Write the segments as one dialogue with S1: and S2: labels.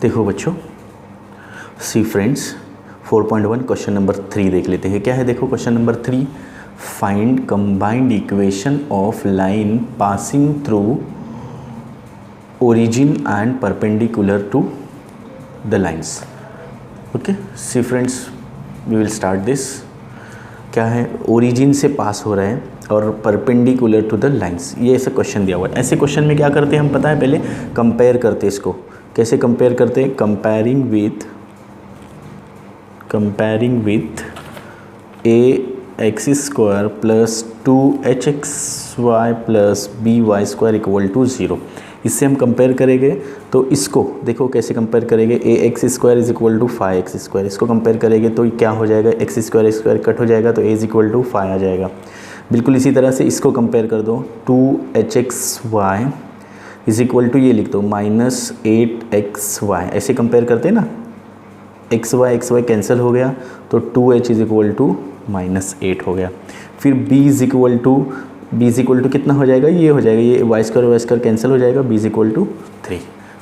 S1: देखो बच्चों, सी friends 4.1 question number 3 देख लेते हैं। क्या है देखो question number 3, find combined equation of line passing through origin and perpendicular to the lines. Okay see friends, we will start this. क्या है, ओरिजिन से पास हो रहे हैं और परपेंडिकुलर टू द लाइंस, ये ऐसा क्वेश्चन दिया हुआ है। ऐसे क्वेश्चन में क्या करते हैं हम पता है, पहले कंपेयर करते हैं। इसको कैसे कंपेयर करते हैं, comparing with a x square plus 2hxy plus by square equal to 0। इससे हम कंपेयर करेंगे तो इसको देखो कैसे कंपेयर करेंगे, a x square is equal to 5x square. इसको कंपेयर करेंगे तो क्या हो जाएगा, एक्स स्क्वायर कट हो जाएगा तो ए इज इक्वल टू 5 आ जाएगा। बिल्कुल इसी तरह से इसको कंपेयर कर दो, 2hxy इज इक्वल टू ये लिख दो -8xy। ऐसे कंपेयर करते हैं ना, एक्स वाई कैंसिल हो गया तो 2h इज इक्वल टू -8 हो गया। फिर b इज इक्वल टू कितना हो जाएगा, ये हो जाएगा, ये वाई स्क्वायर कैंसिल हो जाएगा, b is equal to 3।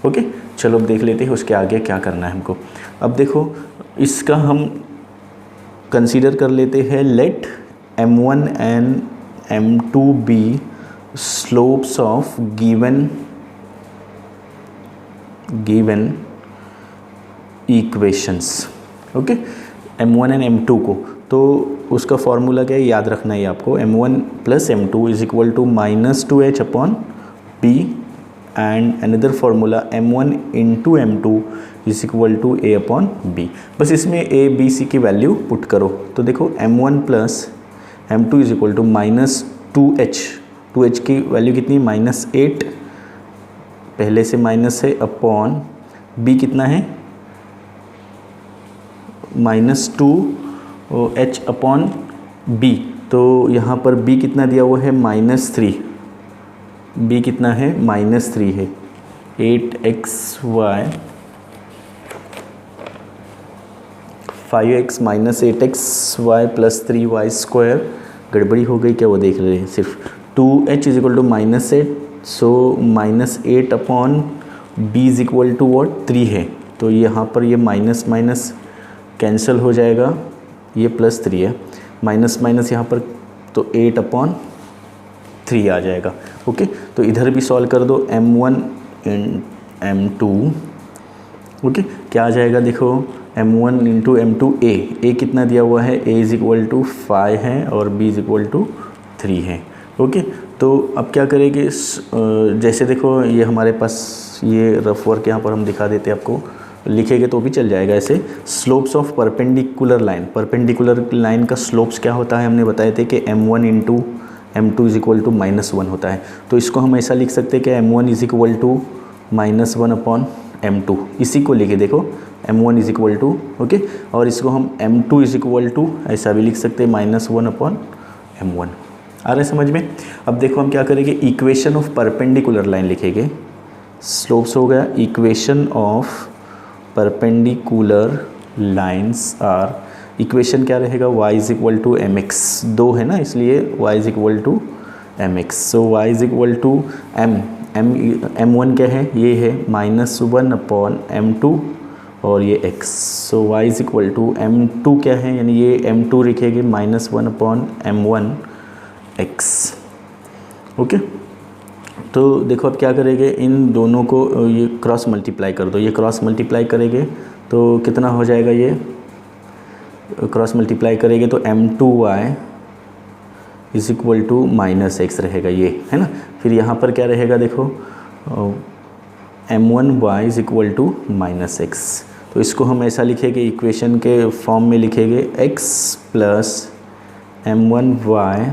S1: Okay चलो अब देख लेते हैं उसके आगे क्या करना है हमको। अब देखो इसका हम कंसीडर कर लेते हैं, let m1 and m2 be slopes of given equations. Okay m1 and m2 को, तो उसका फॉर्मूला क्या है याद रखना है आपको, m1 plus m2 is equal to -2h upon p and another formula m1 into m2 is equal to a upon b। बस इसमें a b c की वैल्यू पुट करो तो देखो m1 plus m2 is equal to -2h की value कितनी, -8 पहले से माइनस है, अपॉन b कितना है -2h अपॉन b। तो यहाँ पर b कितना दिया हुआ है -3, b कितना है -3 है, 8xy 5x -8xy plus 3y square. गड़बड़ी हो गई क्या, वो देख रहे हैं सिर्फ। 2h is equal to -8, so -8 upon b is equal to what 3 है, तो यहाँ पर ये माइनस माइनस कैंसिल हो जाएगा, ये +3 है, माइनस यहाँ पर तो 8 अपॉन 3 आ जाएगा। ओके तो इधर भी सॉल्व कर दो, m1 इन m2। ओके क्या आ जाएगा देखो, m1 इंटू m2 a कितना दिया हुआ है, a इज इक्वल टू 5 है और b इज इक्वल टू 3 है। ओके तो अब क्या करेंगे, जैसे देखो ये हमारे पास ये रफ वर्क यहाँ पर हम दिखा देते आपको, लिखेंगे तो भी चल जाएगा। ऐसे स्लोप्स ऑफ परपेंडिकुलर लाइन का स्लोप्स क्या होता है, हमने बताए थे कि m1 into m2 is equal to -1 होता है। तो इसको हम ऐसा लिख सकते हैं कि m1 is equal to -1 upon m2, इसी को लिखे देखो m1 is equal to, okay, और इसको हम m2 इज इक्वल टू ऐसा भी लिख सकते हैं -1 अपॉन m1। आ रहा है समझ में। अब देखो हम क्या करेंगे, इक्वेशन ऑफ परपेंडिकुलर लाइन लिखेंगे, स्लोप्स हो गया, equation of perpendicular lines are, equation क्या रहेगा, y is equal to mx, 2 है ना इसलिए y is equal to mx। So y is equal to m1 क्या है, ये है -1 अपॉन m2 और ये x। So y is equal to m2 क्या है, यानी ये m2 लिखेंगे -1 अपॉन m1 x। ओके तो देखो अब क्या करेंगे, इन दोनों को ये क्रॉस मल्टीप्लाई कर दो, ये क्रॉस मल्टीप्लाई करेंगे तो कितना हो जाएगा, ये क्रॉस मल्टीप्लाई करेंगे तो m2y is equal to -x रहेगा, ये है ना। फिर यहाँ पर क्या रहेगा देखो, m1y is equal to -x। तो इसको हम ऐसा लिखेंगे, इक्वेशन के फॉर्म में लिखेंगे x plus m1y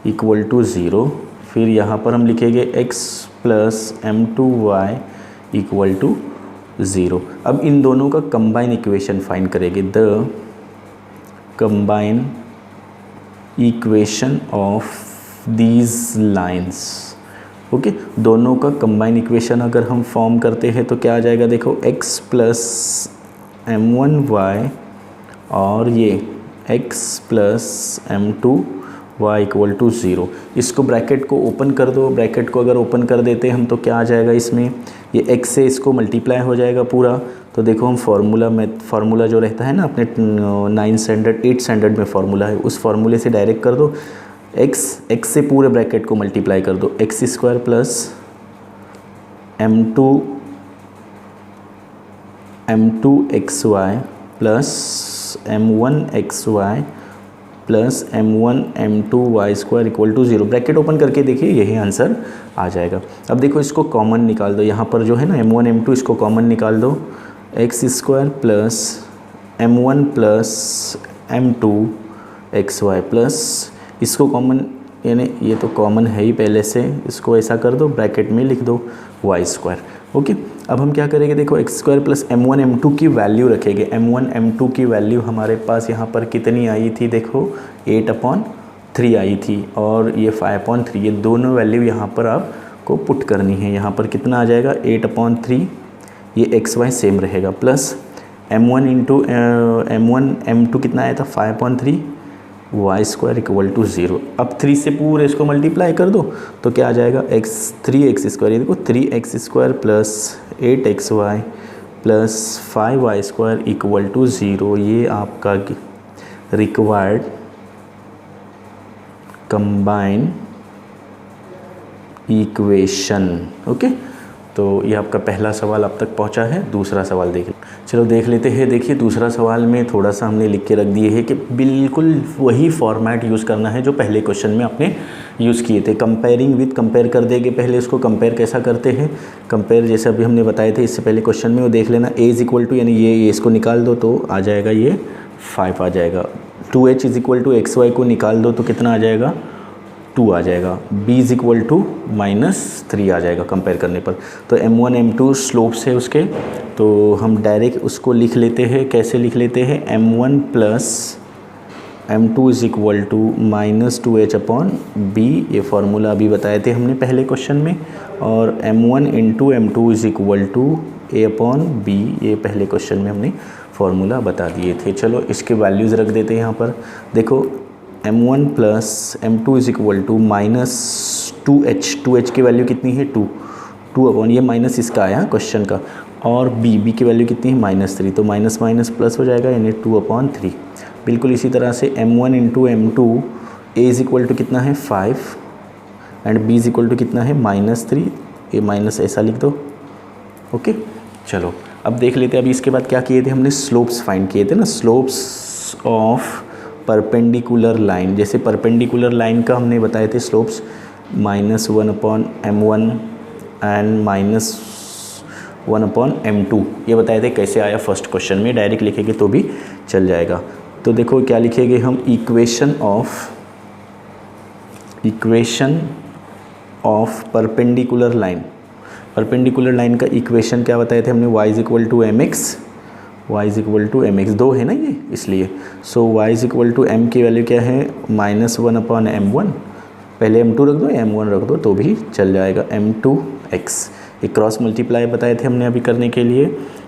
S1: equal to 0। फिर यहाँ पर हम लिखेंगे x plus m2y equal to 0। अब इन दोनों का कंबाइन इक्वेशन फाइंड करेंगे, the combine equation of these lines. Okay दोनों का कंबाइन इक्वेशन अगर हम फॉर्म करते हैं तो क्या आ जाएगा देखो, x प्लस m1y और ये x plus m2 y equal to 0। इसको ब्रैकेट को ओपन कर दो, ब्रैकेट को अगर ओपन कर देते हम तो क्या आ जाएगा इसमें, ये x से इसको मल्टीप्लाई हो जाएगा पूरा। तो देखो हम फार्मूला जो रहता है ना अपने 8 स्टैंडर्ड में फार्मूला है, उस फार्मूले से डायरेक्ट कर दो। x से पूरे ब्रैकेट को मल्टीप्लाई कर दो, x square plus m2 xy plus m1 xy plus m1 m2 y square equal to 0। Bracket open करके देखिए यही आंसर आ जाएगा। अब देखो इसको कॉमन निकाल दो, यहाँ पर जो है ना m1 m2 इसको कॉमन निकाल दो, x square plus m1 plus m2 xy plus इसको कॉमन, यानी ये तो कॉमन है ही पहले से, इसको ऐसा कर दो ब्रैकेट में लिख दो वाई स्क्वायर। ओके, अब हम क्या करेंगे, देखो x square plus m1 m2 की वैल्यू रखेंगे। m1 m2 की वैल्यू हमारे पास यहाँ पर कितनी आई थी, देखो 8/3 आई थी और ये 5/3, ये दोनों वैल्यू यहाँ पर आपको पुट करनी है। यहाँ पर कितना आ जाएगा 8/3, ये xy सेम रहेगा, plus m1 into m1 m2 कितना आया था 5/3 वाई स्क्वायर इक्वल टू 0। अब 3 से पूरे इसको मल्टीप्लाई कर दो तो क्या आ जाएगा 3x स्क्वायर, ये देखो 3x square plus 8xy plus 5y square equal to 0। ये आपका रिक्वायर्ड कंबाइन इक्वेशन। ओके, तो ये आपका पहला सवाल अब तक पहुंचा है। दूसरा सवाल चलो देख लेते हैं। देखिए दूसरा सवाल में थोड़ा सा हमने लिख के रख दिए है कि बिल्कुल वही फॉर्मेट यूज़ करना है जो पहले क्वेश्चन में आपने यूज़ किए थे। कंपेयरिंग विथ कंपेयर कर देंगे पहले उसको। कंपेयर कैसा करते हैं, कंपेयर जैसे अभी हमने बताए थे इससे पहले क्वेश्चन में, वो देख लेना। a इज इक्वल टू, यानी ये इसको निकाल दो तो आ जाएगा ये 5 आ जाएगा। 2h is equal to xy को निकाल दो तो कितना आ जाएगा 2 आ जाएगा। b इज इक्वल टू -3 आ जाएगा कंपेयर करने पर। तो m1 m2 स्लोप्स है उसके, तो हम डायरेक्ट उसको लिख लेते हैं। कैसे लिख लेते हैं, m1 plus m2 is equal to -2h/b, ये फार्मूला अभी बताए थे हमने पहले क्वेश्चन में। और m1 into m2 is equal to a/b, ये पहले क्वेश्चन में हमने फार्मूला बता दिए थे। चलो इसके वैल्यूज़ रख देते हैं यहाँ पर। देखो m1 plus m2 is equal to -2h की वैल्यू कितनी है 2 ये माइनस इसका आया क्वेश्चन का, और b की वैल्यू कितनी है -3, तो माइनस माइनस प्लस हो जाएगा, यानी 2/3। बिल्कुल इसी तरह से m1 into m2 a is equal to कितना है 5 and b is equal to कितना है -3, ये माइनस ऐसा लिख दो। ओके, चलो अब देख लेते हैं। अभी इसके बाद क्या किए थे हमने, स्लोप्स फाइंड किए थे ना, स्लोप्स ऑफ परपेंडिकुलर लाइन। जैसे परपेंडिकुलर लाइन का हमने बताए थे स्लोप्स -1/m1 एंड -1/m2, ये बताए थे। कैसे आया फर्स्ट क्वेश्चन में, डायरेक्ट लिखेंगे तो भी चल जाएगा। तो देखो क्या लिखेंगे हम, equation of perpendicular line. Perpendicular line का इक्वेशन क्या बताए थे हमने, y is equal to mx, दो है ना ये इसलिए। So y is equal to m की वैल्यू क्या है -1/m1, पहले m2 रख दो या m1 रख दो तो भी चल जाएगा, m2x। ये क्रॉस मल्टीप्लाई बताए थे हमने अभी करने के लिए,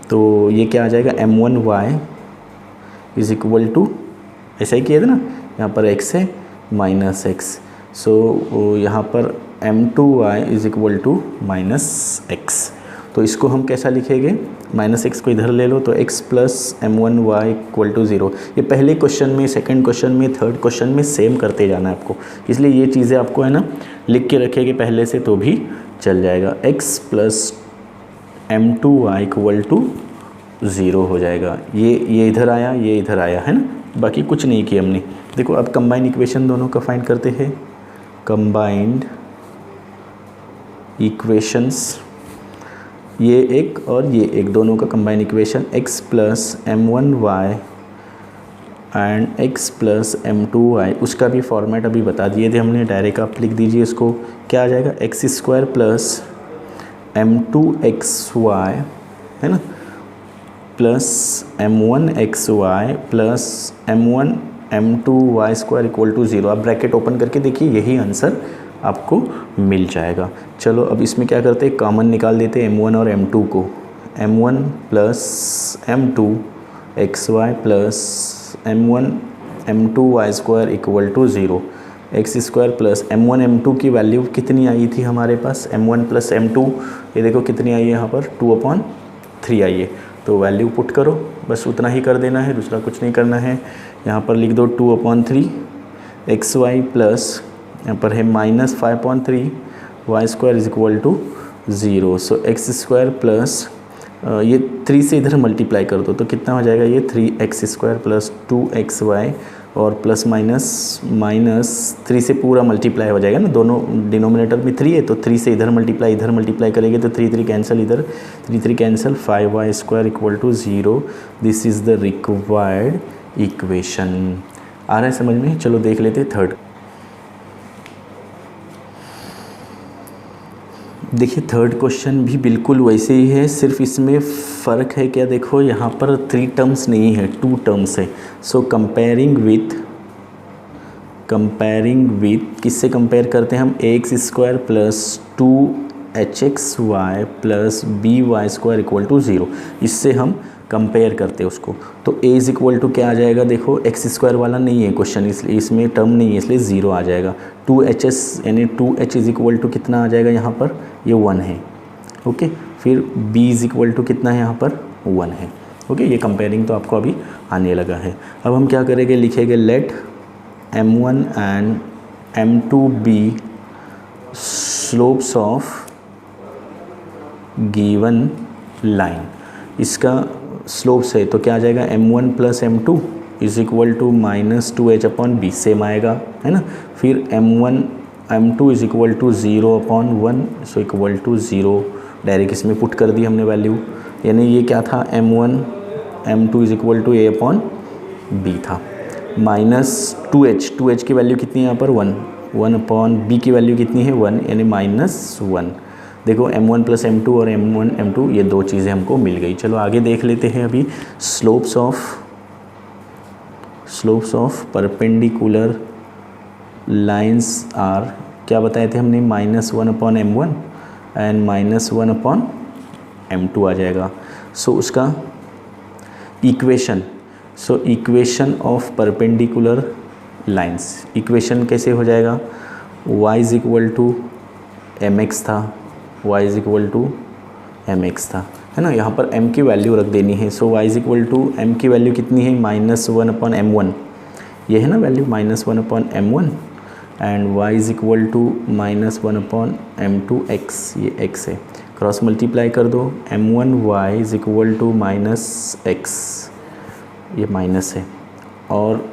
S1: तो ये क्या आ जाएगा m1y इज इक्वल टू, ऐसा ही किया था ना, यहाँ पर x है -x, सो यहाँ पर m2y is equal to -x। तो इसको हम कैसा लिखेंगे, -x को इधर ले लो तो x plus m1y equal to 0। ये पहले क्वेश्चन में, सेकंड क्वेश्चन में, थर्ड क्वेश्चन में सेम करते जाना है आपको, इसलिए ये चीज़ें आपको है ना लिख के रखेंगे पहले से तो भी चल जाएगा। x plus m2y equal to 0 हो जाएगा। ये इधर आया, ये इधर आया है ना, बाकी कुछ नहीं किया हमने। देखो अब कंबाइंड इक्वेशन दोनों का फाइंड करते हैं। कंबाइंड इक्वेशंस, ये एक और ये एक, दोनों का combine equation x plus m1y and x plus m2y, उसका भी फॉर्मेट अभी बता दिए थे हमने। डायरेक्ट आप लिख दीजिए इसको, क्या आ जाएगा एक्स स्क्वायर प्लस m2xy है ना, plus m1xy plus m1 m2y square equal to 0। आप ब्रैकेट ओपन करके देखिए यही आंसर आपको मिल जाएगा। चलो अब इसमें क्या करते हैं, कॉमन निकाल देते हैं m1 और m2 को। m1 plus m2 xy plus m1 m2y square equal to 0। X square plus m1 m2 की वैल्यू कितनी आई थी हमारे पास, m1 प्लस m2, ये देखो कितनी आई है यहाँ पर 2/3 आई है। तो वैल्यू पुट करो, बस उतना ही कर देना है, दूसरा कुछ नहीं करना है। यहाँ पर लिख दो 2/3 एक्स वाई प्लस यहाँ पर है -5/3 y square is equal to 0। So x square plus ये 3 से इधर मल्टीप्लाई कर दो तो कितना हो जाएगा, ये 3x² प्लस 2xy और प्लस माइनस 3 से पूरा मल्टीप्लाई हो जाएगा ना, दोनों डिनोमिनेटर में 3 है तो 3 से इधर मल्टीप्लाई करेंगे तो 3 कैंसिल, इधर 3 cancel, 5y² equal to 0। This is the required equation. आ रहा है समझ में? चलो देख लेते थर्ड। देखिए थर्ड क्वेश्चन भी बिल्कुल वैसे ही है, सिर्फ इसमें फ़र्क है क्या, देखो यहाँ पर 3 टर्म्स नहीं है, 2 टर्म्स है। सो कंपेयरिंग विथ किससे कंपेयर करते हैं हम, ax² plus 2hxy plus by² equal to 0, इससे हम कंपेयर करते हैं उसको। तो a इज़ इक्वल टू क्या आ जाएगा, देखो x² वाला नहीं है क्वेश्चन, इसलिए इसमें टर्म नहीं है, इसलिए 0 आ जाएगा। 2hs यानी 2h इज़ इक्वल टू कितना आ जाएगा यहाँ पर, ये 1 है। ओके, फिर b इज़ इक्वल टू कितना है यहाँ पर, 1 है। ओके, ये कंपेयरिंग तो आपको अभी आने लगा है। अब हम क्या करेंगे, लिखेंगे let m1 and m2 be slopes of given line. इसका स्लोप्स है तो क्या आ जाएगा, m1 plus m2 is equal to -2h/b, same आएगा है ना। फिर m2 is equal to 0/1, so equal to 0, direct इसमें पुट कर दी हमने वैल्यू, यानी ये क्या था, m2 is equal to a/b था। -2h की वैल्यू कितनी है यहाँ पर, 1/b की वैल्यू कितनी है, 1, यानी -1। देखो m1 प्लस m2 और m1 m2 ये 2 चीज़ें हमको मिल गई। चलो आगे देख लेते हैं अभी। Slopes of perpendicular lines are, क्या बताए थे हमने, -1/m1 एंड -1/m2 आ जाएगा। सो उसका equation of perpendicular lines, equation कैसे हो जाएगा, y is equal to mx था, y is equal to mx था, है ना। यहाँ पर m की वैल्यू रख देनी है। So y is equal to m की वैल्यू कितनी है, -1/m1, ये है ना value, -1/m1 and y is equal to -1/m2x, ये x है। क्रॉस मल्टीप्लाई कर दो, m1y is equal to -x, ये माइनस है, और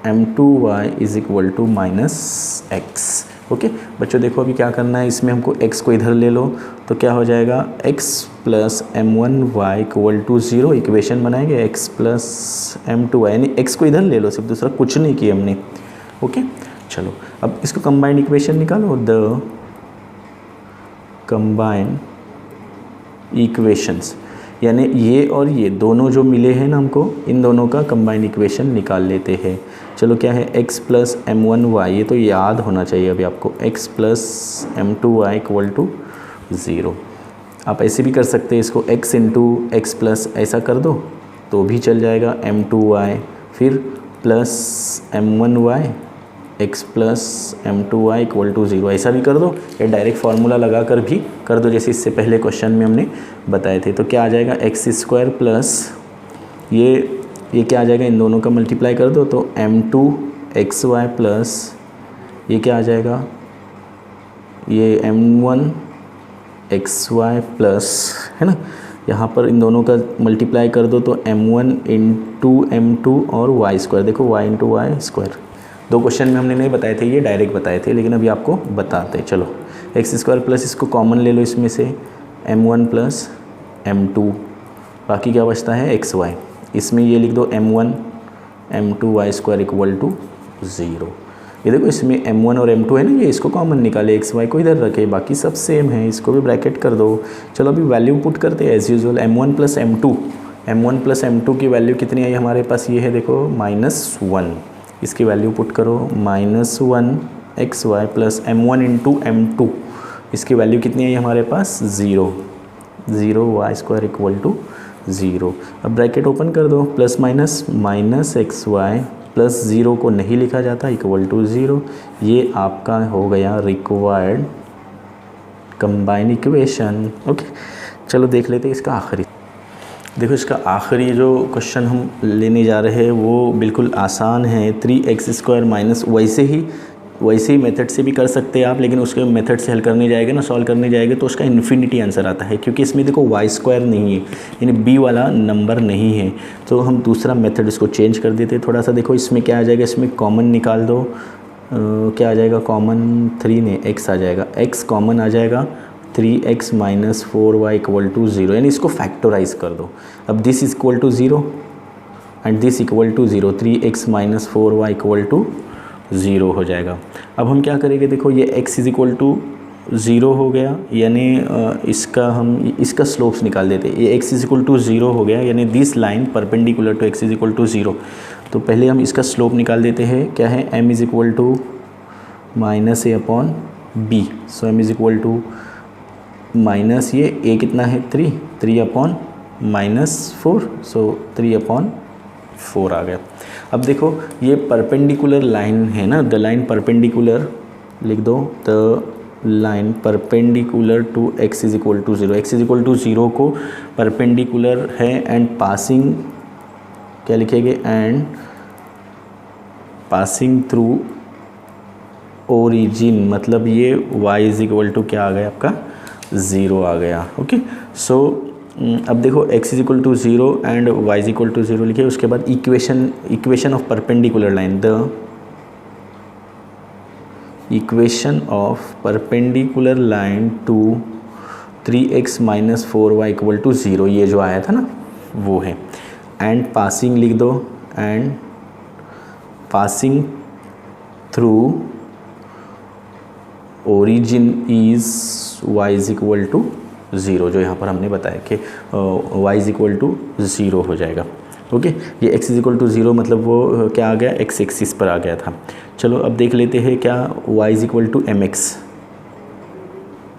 S1: m2y is equal to -x। Okay बच्चों, देखो अभी क्या करना है, इसमें हमको x को इधर ले लो तो क्या हो जाएगा, x plus m1y equal to 0, equation बनाएंगे x प्लस m2y, यानी x को इधर ले लो, सिर्फ दूसरा कुछ नहीं किया हमने। ओके चलो अब इसको कंबाइंड इक्वेशन निकालो, द कंबाइंड इक्वेशंस, यानी ये और ये दोनों जो मिले हैं ना हमको, इन दोनों का कंबाइंड इक्वेशन निकाल लेते हैं। चलो क्या है, x प्लस m1y, ये तो याद होना चाहिए अभी आपको, x plus m2y equal to 0। आप ऐसे भी कर सकते हैं इसको, x इंटू एक्स प्लस ऐसा कर दो तो भी चल जाएगा, m2y फिर plus m1y x plus m2y equal to 0, ऐसा भी कर दो, या डायरेक्ट फार्मूला लगा कर भी कर दो, जैसे इससे पहले क्वेश्चन में हमने बताए थे। तो क्या आ जाएगा, x² प्लस ये क्या आ जाएगा, इन दोनों का मल्टीप्लाई कर दो तो m2xy प्लस ये क्या आ जाएगा, ये m1xy प्लस, है ना, यहाँ पर इन दोनों का मल्टीप्लाई कर दो तो m1 इंटू m2 और y², देखो y इंटू y²। 2 क्वेश्चन में हमने नहीं बताए थे, ये डायरेक्ट बताए थे, लेकिन अभी आपको बताते हैं। चलो x² प्लस इसको कॉमन ले लो इसमें से, m1 प्लस m2, बाकी क्या बचता है xy, इसमें ये लिख दो m1 m2y² इक्वल टू 0। ये देखो इसमें m1 और m2 है ना, ये इसको कॉमन निकाले, xy को इधर रखे, बाकी सब सेम है, इसको भी ब्रैकेट कर दो। चलो अभी वैल्यू पुट करते हैं as usual, m1 plus m2 की वैल्यू कितनी आई हमारे पास, ये है देखो -1, इसकी वैल्यू पुट करो, -1xy plus m1 into m2, इसकी वैल्यू कितनी आई हमारे पास, 0 y² इक्वल टू 0। अब ब्रैकेट ओपन कर दो, प्लस माइनस -xy प्लस 0 को नहीं लिखा जाता, इक्वल टू 0। ये आपका हो गया रिक्वायर्ड कंबाइन इक्वेशन। ओके, चलो देख लेते हैं इसका आखिरी। देखो इसका आखिरी जो क्वेश्चन हम लेने जा रहे हैं वो बिल्कुल आसान है। 3x² माइनस, वैसे ही मेथड से भी कर सकते हैं आप, लेकिन उसके मेथड से हल करने जाएंगे ना, सॉल्व करने जाएंगे तो उसका इन्फिनिटी आंसर आता है, क्योंकि इसमें देखो y² नहीं है, यानी b वाला नंबर नहीं है। तो हम दूसरा मेथड इसको चेंज कर देते हैं थोड़ा सा। देखो इसमें क्या आ जाएगा, इसमें कॉमन निकाल दो, क्या आ जाएगा कॉमन, 3 ने x आ जाएगा, x कॉमन आ जाएगा, 3x minus 4y equal to 0, यानी इसको फैक्टराइज कर दो। अब this is equal to 0 and this equal to 0, 3x minus 4y equal to 0 हो जाएगा। अब हम क्या करेंगे, देखो ये x इज इक्वल टू 0 हो गया, यानी इसका स्लोप्स निकाल देते हैं। ये x इज इक्वल टू 0 हो गया, यानी this line perpendicular to x is equal to 0। तो पहले हम इसका स्लोप निकाल देते हैं, क्या है, m is equal to minus a upon b। So m is equal to minus ये a कितना है 3 अपॉन माइनस 4, सो 3 अपॉन 4 आ गया। अब देखो ये परपेंडिकुलर लाइन है ना, द लाइन परपेंडिकुलर लिख दो, the line perpendicular to x is equal to 0। x is equal to 0 को परपेंडिकुलर है एंड पासिंग, क्या लिखेंगे, एंड पासिंग थ्रू ओरिजिन, मतलब ये y इज इक्वल टू क्या आ गया आपका 0 आ गया। ओके, सो अब देखो x is equal to 0 and y is equal to 0 लिखे, उसके बाद equation of perpendicular line, the equation of perpendicular line to 3x minus 4y equal to 0, ये जो आया था ना वो है, एंड पासिंग लिख दो, and passing through origin is y is equal to 0, जो यहाँ पर हमने बताया कि y इज इक्वल टू 0 हो जाएगा। ओके, ये x इज इक्वल टू 0 मतलब वो क्या आ गया, x एक्सिस पर आ गया था। चलो अब देख लेते हैं क्या, y is equal to mx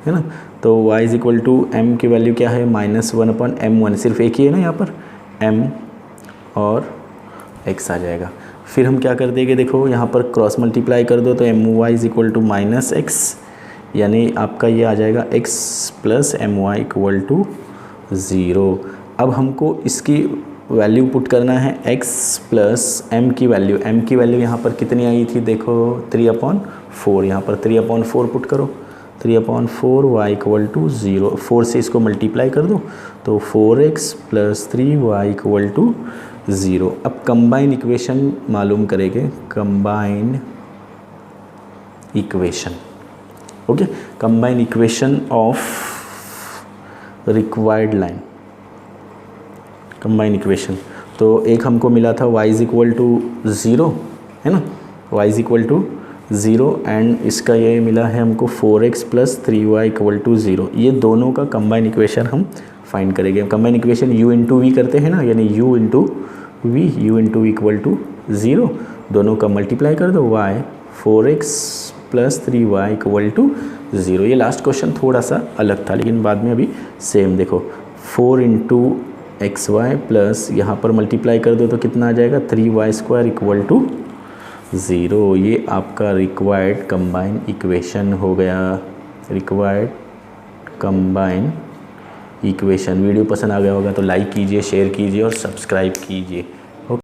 S1: है ना, तो y is equal to m की वैल्यू क्या है, माइनस 1 अपॉन m1, सिर्फ एक ही है ना यहाँ पर, m और x आ जाएगा। फिर हम क्या कर देंगे, देखो यहाँ पर क्रॉस मल्टीप्लाई कर दो, तो my is equal to minus x, यानी आपका ये आ जाएगा x plus my equal to 0। अब हमको इसकी वैल्यू पुट करना है x प्लस m की वैल्यू यहाँ पर कितनी आई थी, देखो 3/4, यहाँ पर 3/4 पुट करो, 3/4 y इक्वल टू 0, 4 से इसको मल्टीप्लाई कर दो, तो 4x plus 3y equal to 0। अब कंबाइन इक्वेशन मालूम करेंगे, combine equation. Okay, combine equation of required line, combine equation. तो एक हमको मिला था y इज इक्वल टू 0 है ना, y is equal to 0 and इसका ये मिला है हमको 4x plus 3y equal to 0। ये दोनों का कंबाइन इक्वेशन हम फाइंड करेंगे। Combine equation u into v करते हैं ना, यानी u into v equal to 0, दोनों का मल्टीप्लाई कर दो, y 4x plus 3y equal to 0। ये लास्ट क्वेश्चन थोड़ा सा अलग था, लेकिन बाद में अभी सेम। देखो 4 इंटू xy प्लस यहाँ पर मल्टीप्लाई कर दो तो कितना आ जाएगा, 3y² इक्वल टू 0। ये आपका रिक्वायर्ड कंबाइन इक्वेशन हो गया, रिक्वायर्ड कंबाइन इक्वेशन। वीडियो पसंद आ गया होगा तो लाइक कीजिए, शेयर कीजिए और सब्सक्राइब कीजिए।